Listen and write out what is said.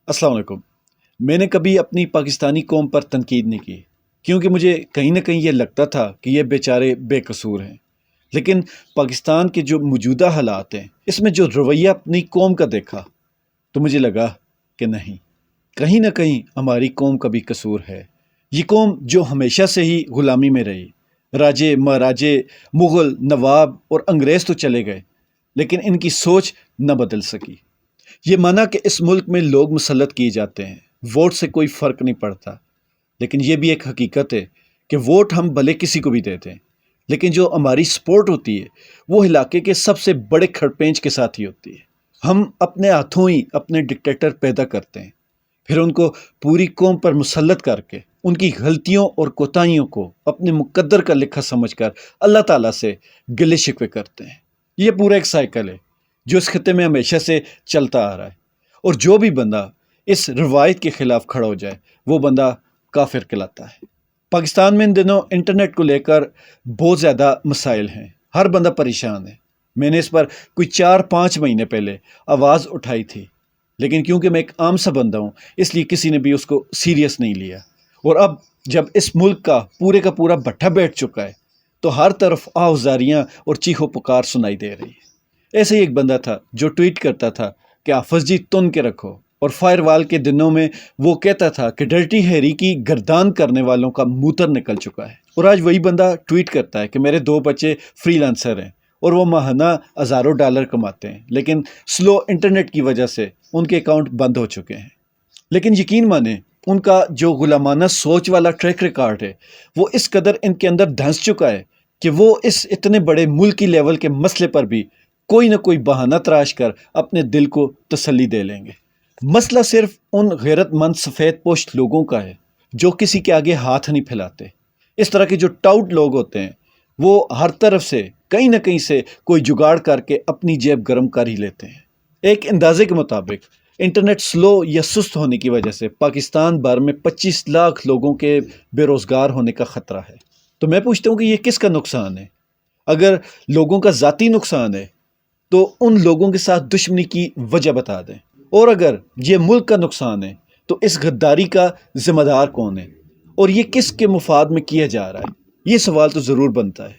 السلام علیکم۔ میں نے کبھی اپنی پاکستانی قوم پر تنقید نہیں کی، کیونکہ مجھے کہیں نہ کہیں یہ لگتا تھا کہ یہ بیچارے بے قصور ہیں۔ لیکن پاکستان کے جو موجودہ حالات ہیں، اس میں جو رویہ اپنی قوم کا دیکھا تو مجھے لگا کہ نہیں، کہیں نہ کہیں ہماری قوم کا بھی قصور ہے۔ یہ قوم جو ہمیشہ سے ہی غلامی میں رہی، راجے مہاراجے، مغل، نواب اور انگریز تو چلے گئے، لیکن ان کی سوچ نہ بدل سکی۔ یہ مانا کہ اس ملک میں لوگ مسلط کیے جاتے ہیں، ووٹ سے کوئی فرق نہیں پڑتا، لیکن یہ بھی ایک حقیقت ہے کہ ووٹ ہم بھلے کسی کو بھی دیتے ہیں، لیکن جو ہماری سپورٹ ہوتی ہے وہ علاقے کے سب سے بڑے کھڑپینچ کے ساتھ ہی ہوتی ہے۔ ہم اپنے ہاتھوں ہی اپنے ڈکٹیٹر پیدا کرتے ہیں، پھر ان کو پوری قوم پر مسلط کر کے ان کی غلطیوں اور کوتاہیوں کو اپنے مقدر کا لکھا سمجھ کر اللہ تعالیٰ سے گلے شکوے کرتے ہیں۔ یہ پورا ایک سائیکل ہے جو اس خطے میں ہمیشہ سے چلتا آ رہا ہے، اور جو بھی بندہ اس روایت کے خلاف کھڑا ہو جائے وہ بندہ کافر کہلاتا ہے۔ پاکستان میں ان دنوں انٹرنیٹ کو لے کر بہت زیادہ مسائل ہیں، ہر بندہ پریشان ہے۔ میں نے اس پر کوئی 4-5 مہینے پہلے آواز اٹھائی تھی، لیکن کیونکہ میں ایک عام سا بندہ ہوں اس لیے کسی نے بھی اس کو سیریس نہیں لیا، اور اب جب اس ملک کا پورا بٹھا بیٹھ چکا ہے تو ہر طرف آہوازاریاں اور چیخو پکار سنائی دے رہی ہے۔ ایسے ہی ایک بندہ تھا جو ٹویٹ کرتا تھا کہ حافظ جی تن کے رکھو، اور فائر وال کے دنوں میں وہ کہتا تھا کہ ڈرٹی ہیری کی گردان کرنے والوں کا موتر نکل چکا ہے، اور آج وہی بندہ ٹویٹ کرتا ہے کہ میرے 2 بچے فری لانسر ہیں اور وہ ماہانہ ہزاروں ڈالر کماتے ہیں، لیکن سلو انٹرنیٹ کی وجہ سے ان کے اکاؤنٹ بند ہو چکے ہیں۔ لیکن یقین مانیں، ان کا جو غلامانہ سوچ والا ٹریک ریکارڈ ہے وہ اس قدر ان کے اندر دھنس چکا ہے کہ وہ اس اتنے بڑے ملکی لیول کے مسئلے پر بھی کوئی نہ کوئی بہانہ تراش کر اپنے دل کو تسلی دے لیں گے۔ مسئلہ صرف ان غیرت مند سفید پوش لوگوں کا ہے جو کسی کے آگے ہاتھ نہیں پھیلاتے۔ اس طرح کے جو ٹاؤٹ لوگ ہوتے ہیں وہ ہر طرف سے کہیں نہ کہیں سے کوئی جگاڑ کر کے اپنی جیب گرم کر ہی لیتے ہیں۔ ایک اندازے کے مطابق انٹرنیٹ سلو یا سست ہونے کی وجہ سے پاکستان بھر میں 25 لاکھ لوگوں کے بے روزگار ہونے کا خطرہ ہے۔ تو میں پوچھتا ہوں کہ یہ کس کا نقصان ہے؟ اگر لوگوں کا ذاتی نقصان ہے تو ان لوگوں کے ساتھ دشمنی کی وجہ بتا دیں، اور اگر یہ ملک کا نقصان ہے تو اس غداری کا ذمہ دار کون ہے، اور یہ کس کے مفاد میں کیا جا رہا ہے؟ یہ سوال تو ضرور بنتا ہے۔